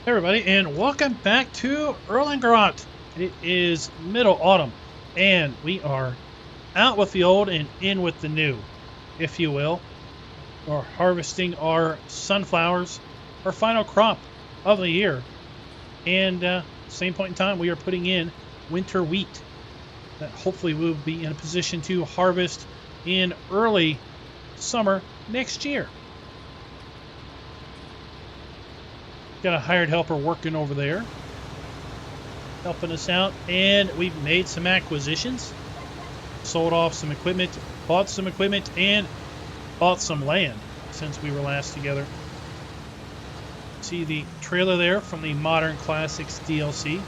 Hey everybody, and welcome back to Erlangerot. It is middle autumn, and we are out with the old and in with the new, if you will. We're harvesting our sunflowers, our final crop of the year. And same point in time, we are putting in winter wheat that hopefully we'll be in a position to harvest in early summer next year. Got a hired helper working over there, helping us out, and we've made some acquisitions, sold off some equipment, bought some equipment, and bought some land since we were last together. See the trailer there from the Modern Classics DLC.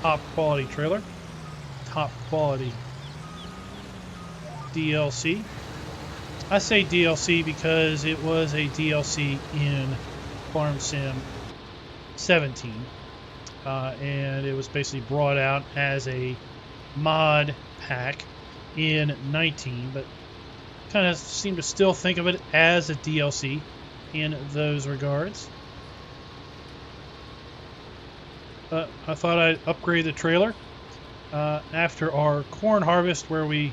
Top quality trailer, top quality DLC. I say DLC because it was a DLC in Farm Sim 17, and it was basically brought out as a mod pack in 19, but kind of seem to still think of it as a DLC in those regards. But I thought I'd upgrade the trailer after our corn harvest, where we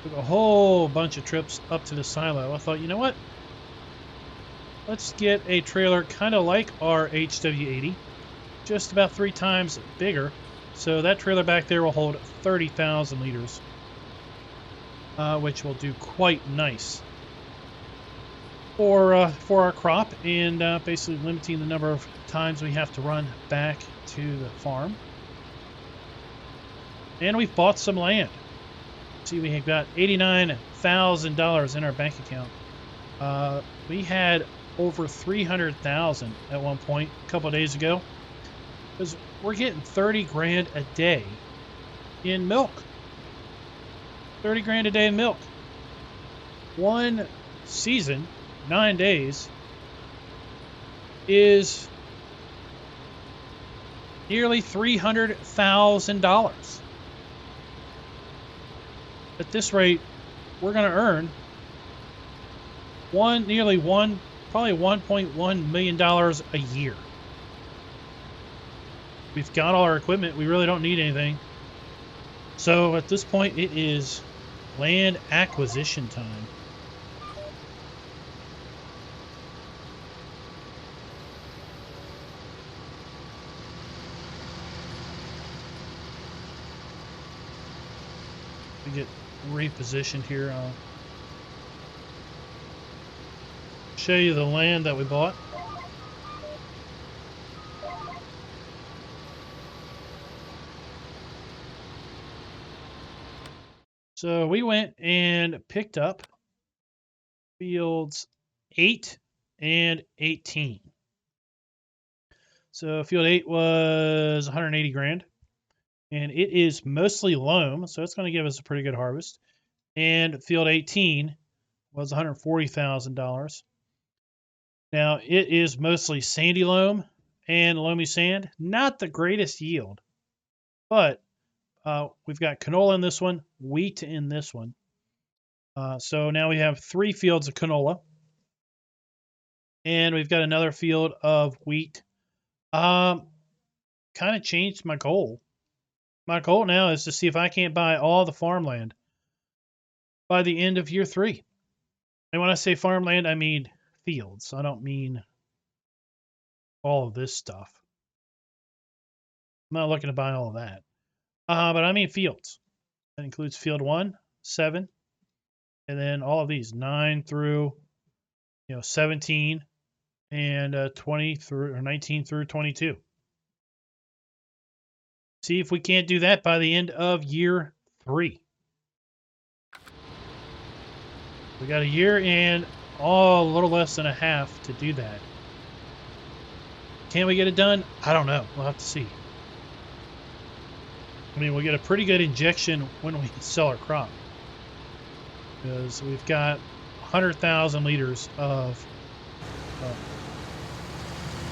took a whole bunch of trips up to the silo. I thought, you know what? Let's get a trailer kind of like our HW80, just about 3 times bigger. So that trailer back there will hold 30,000 liters, which will do quite nice for our crop, and basically limiting the number of times we have to run back to the farm. And we've bought some land. See, we have got $89,000 in our bank account. We had over 300,000 at one point a couple of days ago, because we're getting 30 grand a day in milk. 30 grand a day in milk. One season, 9 days, is nearly $300,000. At this rate, we're going to earn probably $1.1 million a year. We've got all our equipment. We really don't need anything. So at this point, it is land acquisition time. We get repositioned here. I'll show you the land that we bought. So we went and picked up fields 8 and 18. So field 8 was 180 grand, and it is mostly loam, so it's going to give us a pretty good harvest. And field 18 was $140,000. Now, it is mostly sandy loam and loamy sand. Not the greatest yield, but we've got canola in this one, wheat in this one. So now we have 3 fields of canola, and we've got another field of wheat. Kind of changed my goal. My goal now is to see if I can't buy all the farmland by the end of year 3. And when I say farmland, I mean fields. I don't mean all of this stuff. I'm not looking to buy all of that. But I mean fields. That includes field 1, 7, and then all of these 9 through 17, and 20 through, or 19 through 22. See if we can't do that by the end of year 3. We got a year and a little less than a half to do that. Can we get it done? I don't know. We'll have to see. I mean, we'll get a pretty good injection when we sell our crop, because we've got 100,000 liters of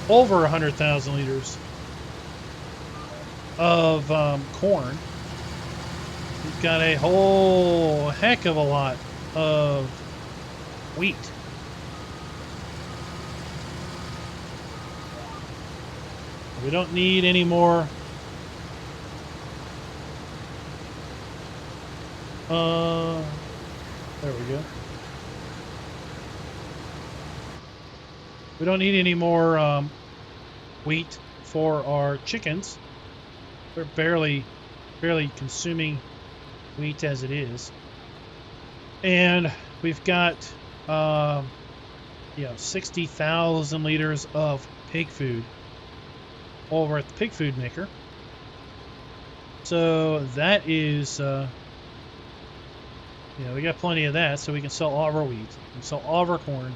over 100,000 liters of corn. We've got a whole heck of a lot of wheat. We don't need any more. There we go. We don't need any more wheat for our chickens. They're barely consuming wheat as it is. And we've got 60,000 liters of pig food over at the pig food maker. So that is we got plenty of that, so we can sell all of our wheat, we can sell all of our corn,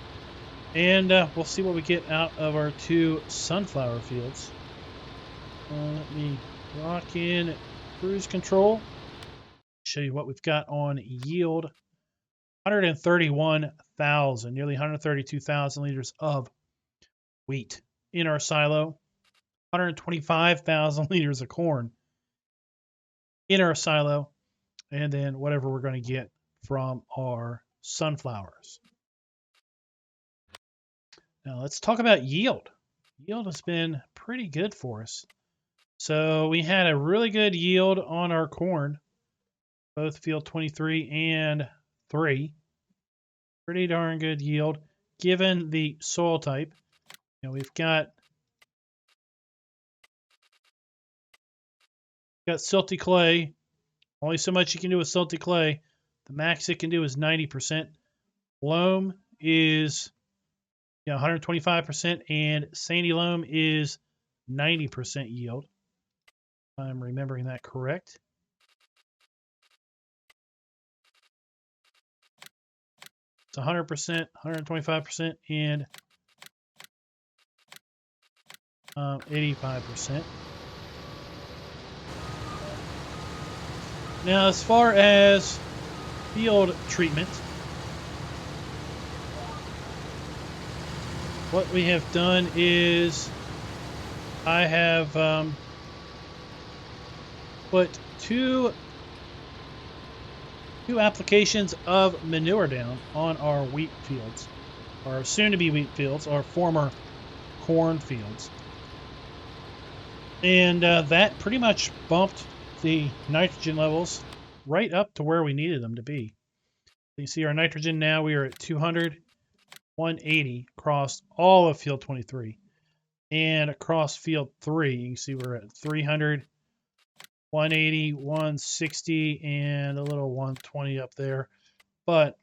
and we'll see what we get out of our 2 sunflower fields. Let me lock in cruise control. Show you what we've got on yield. 131,000, nearly 132,000 liters of wheat in our silo. 125,000 liters of corn in our silo, and then whatever we're going to get from our sunflowers. Now let's talk about yield. Yield has been pretty good for us. So we had a really good yield on our corn, both field 23 and 3. Pretty darn good yield given the soil type. We've got silty clay. Only so much you can do with silty clay. The max it can do is 90%. Loam is 125%, and sandy loam is 90% yield. If I'm remembering that correct. It's 100%, 125%, and 85%. Now, as far as field treatment, what we have done is I have put two applications of manure down on our wheat fields, our soon-to-be wheat fields, our former corn fields. And that pretty much bumped the nitrogen levels right up to where we needed them to be. You see our nitrogen now, we are at 200, 180 across all of field 23. And across field 3, you can see we're at 300, 180, 160, and a little 120 up there. But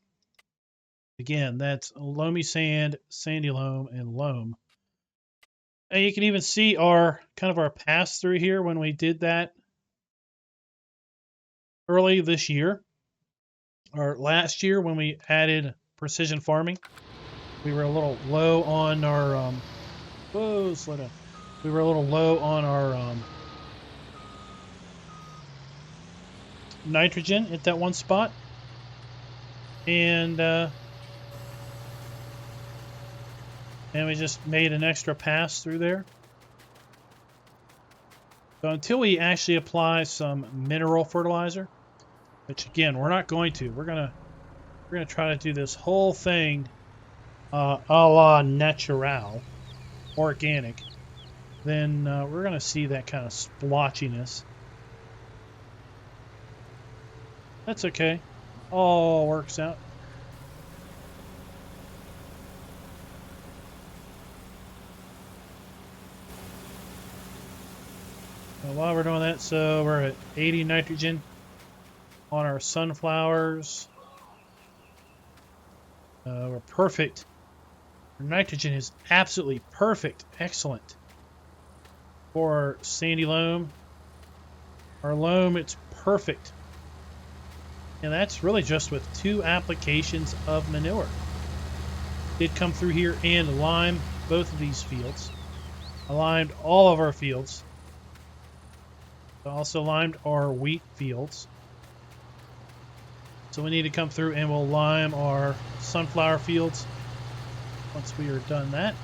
again, that's loamy sand, sandy loam, and loam. And you can even see our kind of our pass through here when we did that early this year, or last year when we added precision farming. We were a little low on our slow down. We were a little low on our nitrogen at that one spot, and we just made an extra pass through there. So until we actually apply some mineral fertilizer, which again we're not going to, we're gonna try to do this whole thing a la natural, organic. Then we're gonna see that kind of splotchiness. That's okay. All works out. Now, while we're doing that, so we're at 80 nitrogen on our sunflowers. We're perfect. Our nitrogen is absolutely perfect. Excellent. For our sandy loam. Our loam, it's perfect. And that's really just with 2 applications of manure. Did come through here and lime both of these fields. I limed all of our fields. I also limed our wheat fields. So we need to come through and we'll lime our sunflower fields once we are done that.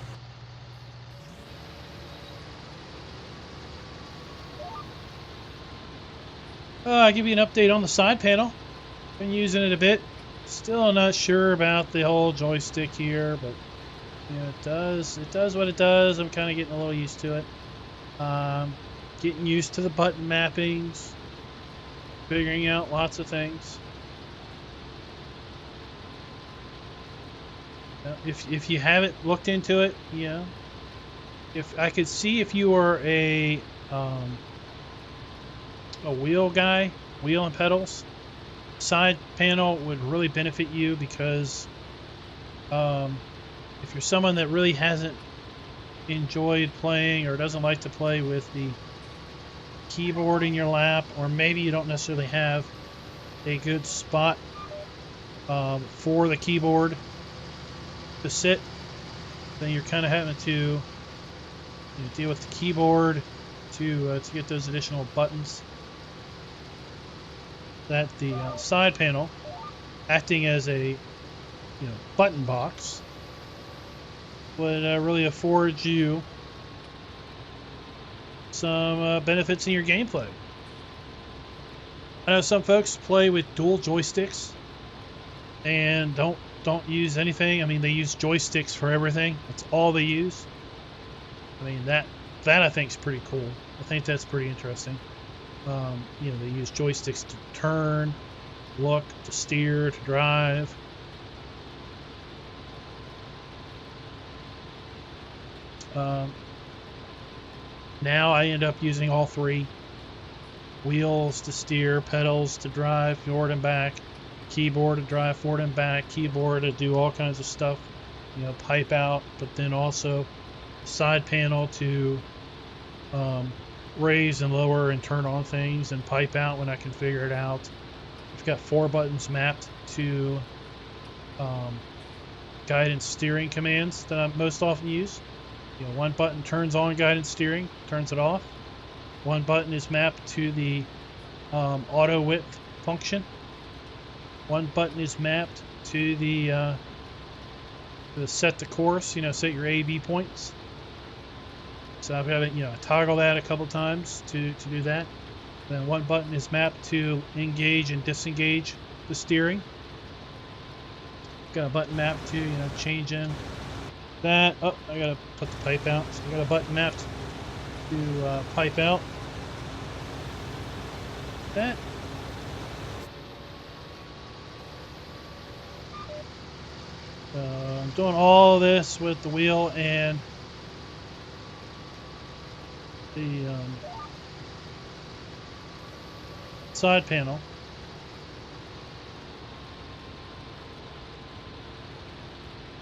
I'll give you an update on the side panel. Been using it a bit. Still not sure about the whole joystick here, but it does what it does. I'm kind of getting a little used to it. Getting used to the button mappings, figuring out lots of things. If you haven't looked into it, you know, if I could see if you were a wheel guy, wheel and pedals, side panel would really benefit you, because if you're someone that really hasn't enjoyed playing or doesn't like to play with the keyboard in your lap, or maybe you don't necessarily have a good spot for the keyboard to sit, then you're kind of having to deal with the keyboard to get those additional buttons. That the side panel, acting as a button box, would really afford you some benefits in your gameplay. I know some folks play with dual joysticks and don't use anything. I mean, they use joysticks for everything. That's all they use. I mean, that I think is pretty cool. I think that's pretty interesting. They use joysticks to turn, look, to steer, to drive. Now I end up using all three: wheels to steer, pedals to drive forward and back, keyboard to drive forward and back, keyboard to do all kinds of stuff, pipe out, but then also side panel to raise and lower and turn on things, and pipe out when I can figure it out. I've got 4 buttons mapped to guidance steering commands that I most often use. One button turns on guidance steering, turns it off. One button is mapped to the auto width function. One button is mapped to the set the course, set your A/B points. So I've got to toggle that a couple times to do that. Then one button is mapped to engage and disengage the steering. Got a button mapped to change in that. Oh, I gotta put the pipe out. So I got a button mapped to pipe out. That. I'm doing all this with the wheel and the side panel.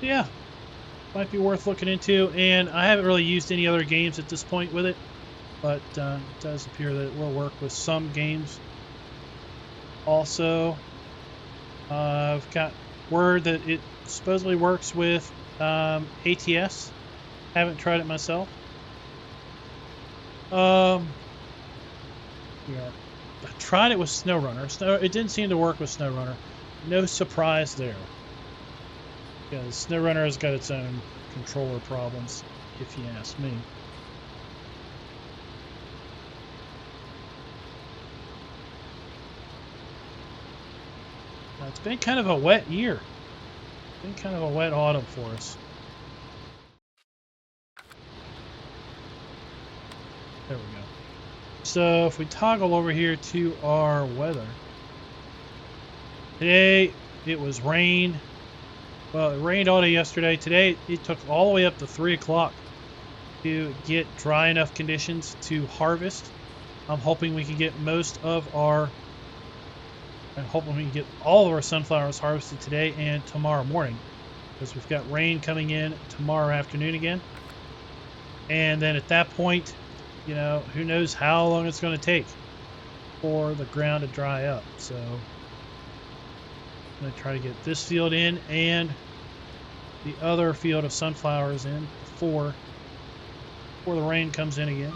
Yeah, might be worth looking into, and I haven't really used any other games at this point with it, but it does appear that it will work with some games. Also, I've got word that it supposedly works with ATS. Haven't tried it myself. Yeah, I tried it with SnowRunner. It didn't seem to work with SnowRunner. No surprise there, because SnowRunner has got its own controller problems, if you ask me. It's been kind of a wet year. It's been kind of a wet autumn for us. There we go. So if we toggle over here to our weather. Today it was rain. Well, it rained all day yesterday. Today it took all the way up to 3 o'clock to get dry enough conditions to harvest. I'm hoping we can get all of our sunflowers harvested today and tomorrow morning, because we've got rain coming in tomorrow afternoon again. And then at that point, who knows how long it's going to take for the ground to dry up. So I'm going to try to get this field in and the other field of sunflowers in before the rain comes in again.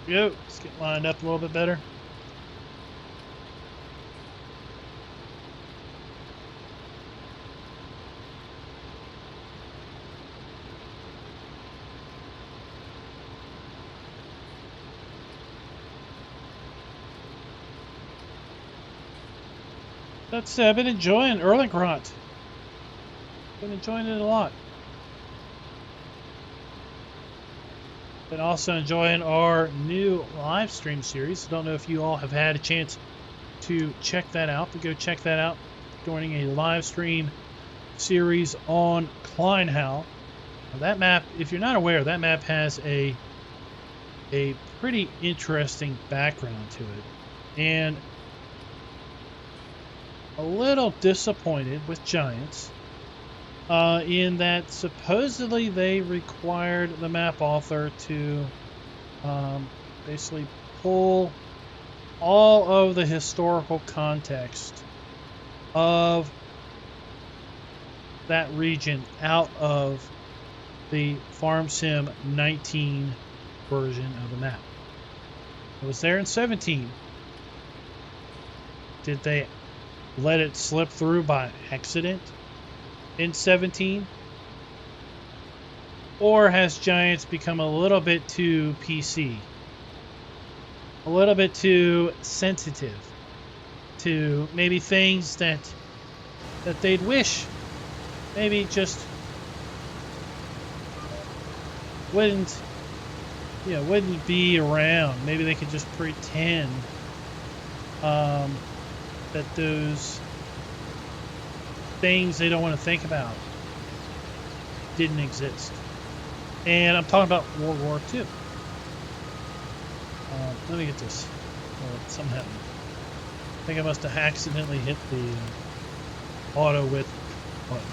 Go. Let's get lined up a little bit better. That's I've been enjoying Erlengrot. Been enjoying it a lot. Been also enjoying our new live stream series. Don't know if you all have had a chance to check that out, but go check that out. Joining a live stream series on Kleinhau. Now that map, if you're not aware, that map has a pretty interesting background to it, and a little disappointed with Giants in that supposedly they required the map author to basically pull all of the historical context of that region out of the Farm Sim 19 version of the map. It was there in 17. Did they let it slip through by accident in 17? Or has Giants become a little bit too PC? A little bit too sensitive to maybe things that they'd wish maybe just wouldn't be around. Maybe they could just pretend that those things they don't want to think about didn't exist. And I'm talking about World War II. Let me get this. Something happened. I think I must have accidentally hit the auto width button.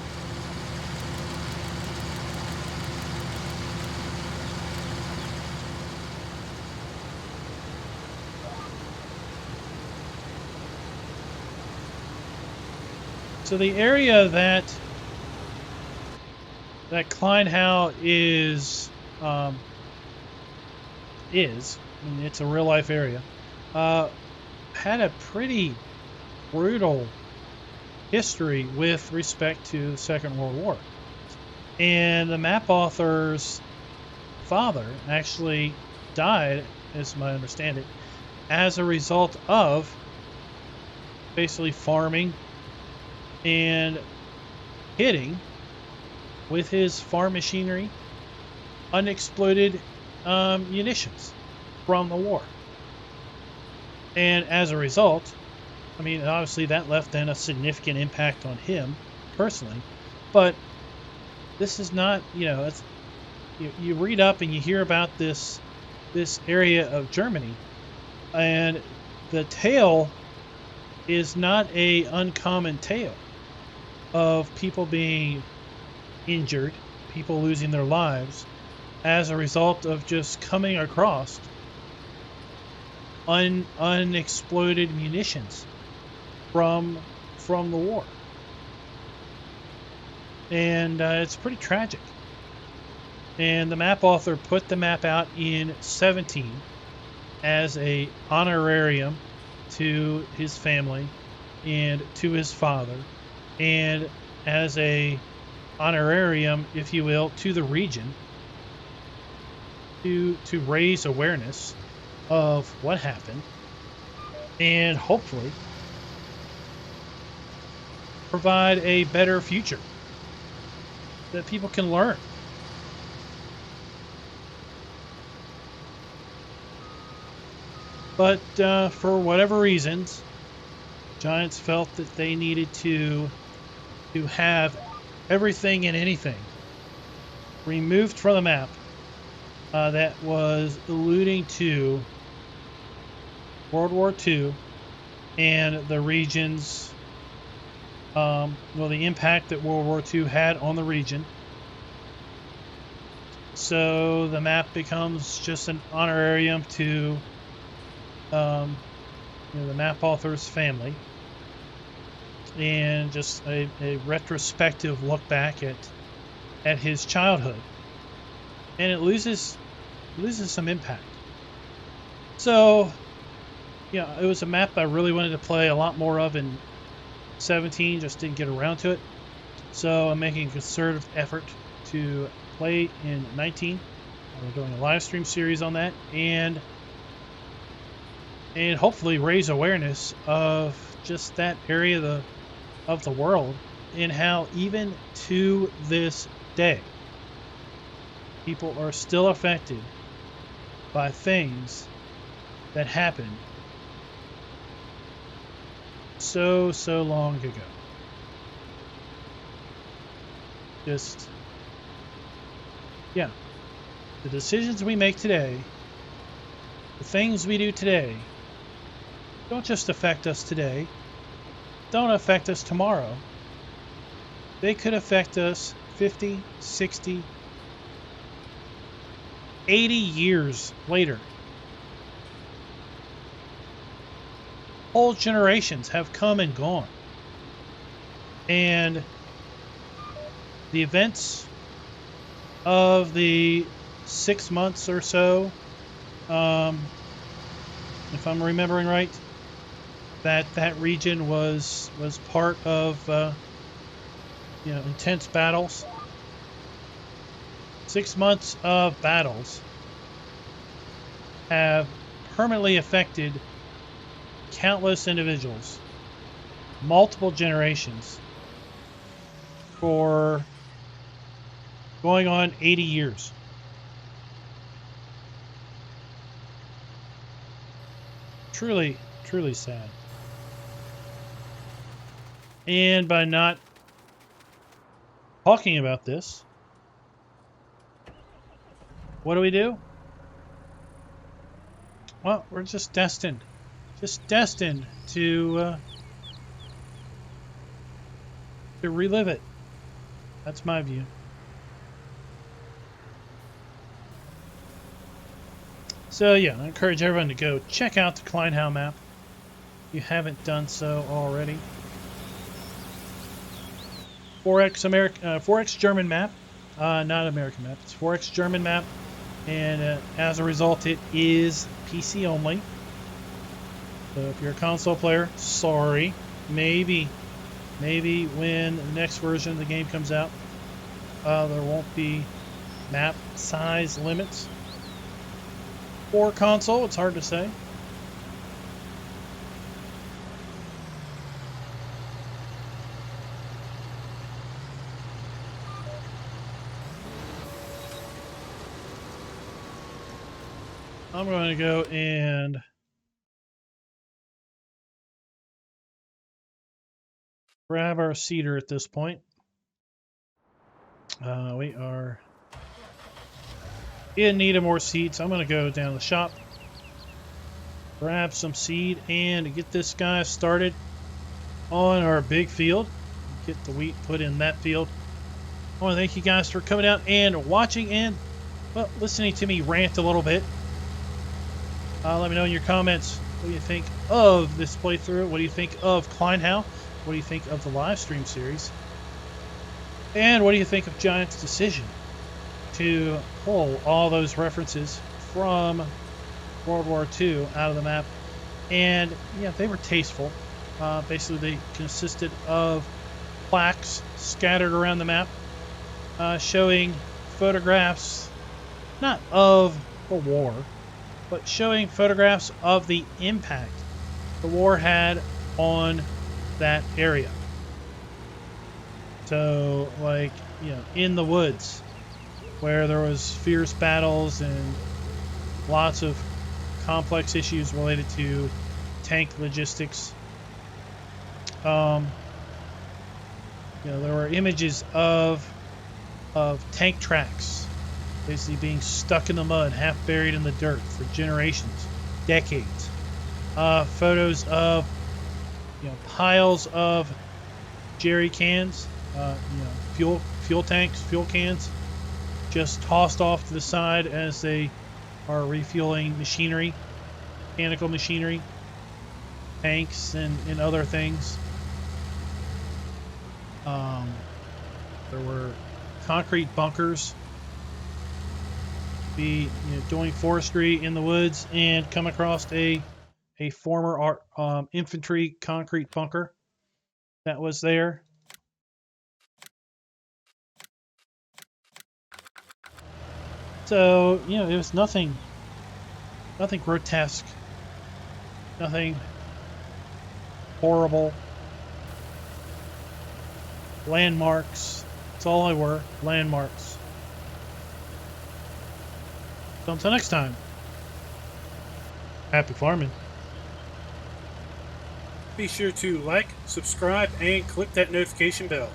So the area that Kleinhau is, I mean, it's a real life area, had a pretty brutal history with respect to the Second World War. And the map author's father actually died, as I understand it, as a result of basically farming and hitting with his farm machinery unexploded munitions from the war. And as a result, I mean, obviously that left then a significant impact on him personally, but this is not, it's, you read up and you hear about this area of Germany, and the tale is not a uncommon tale of people being injured, people losing their lives as a result of just coming across unexploded munitions from the war. And it's pretty tragic. And the map author put the map out in 17 as a honorarium to his family and to his father, and as a honorarium, if you will, to the region, to raise awareness of what happened, and hopefully provide a better future that people can learn. But for whatever reasons, Giants felt that they needed to have everything and anything removed from the map that was alluding to World War II and the region's, the impact that World War II had on the region. So the map becomes just an honorarium to the map author's family, and just a retrospective look back at his childhood, and it loses some impact. So it was a map I really wanted to play a lot more of in 17, just didn't get around to it. So I'm making a concerted effort to play in 19. We're doing a live stream series on that, and hopefully raise awareness of just that area, of the world, and how even to this day, people are still affected by things that happened so long ago. Just, yeah, the decisions we make today, the things we do today, don't just affect us today, don't affect us tomorrow. They could affect us 50, 60, 80 years later. Whole generations have come and gone. And the events of the 6 months or so, if I'm remembering right, that region was part of intense battles. 6 months of battles have permanently affected countless individuals, multiple generations, for going on 80 years. Truly, truly sad. And by not talking about this, what do? Well, we're just destined to relive it. That's my view. So yeah, I encourage everyone to go check out the Kleinhau map if you haven't done so already. 4X German map, not American map. It's 4X German map, and as a result, it is PC only. So if you're a console player, sorry. Maybe when the next version of the game comes out, there won't be map size limits. For console, it's hard to say. I'm going to go and grab our seeder at this point. We are in need of more seeds. I'm going to go down to the shop, grab some seed, and get this guy started on our big field. Get the wheat put in that field. I want to thank you guys for coming out and watching and, well, listening to me rant a little bit. Let me know in your comments what do you think of this playthrough. What do you think of Kleinhau? What do you think of the live stream series? And what do you think of Giant's decision to pull all those references from World War II out of the map? And yeah, they were tasteful. Basically, they consisted of plaques scattered around the map, showing photographs, not of the war, but showing photographs of the impact the war had on that area. So, like, in the woods, where there was fierce battles and lots of complex issues related to tank logistics. There were images of tank tracks basically being stuck in the mud, half buried in the dirt for generations, decades. Photos of piles of jerry cans, fuel tanks, fuel cans, just tossed off to the side as they are refueling machinery, mechanical machinery, tanks, and other things. There were concrete bunkers. Be doing forestry in the woods and come across a former infantry concrete bunker that was there. So it was nothing grotesque, nothing horrible. landmarks. That's all I were, landmarks. So until next time, happy farming. Be sure to like, subscribe, and click that notification bell.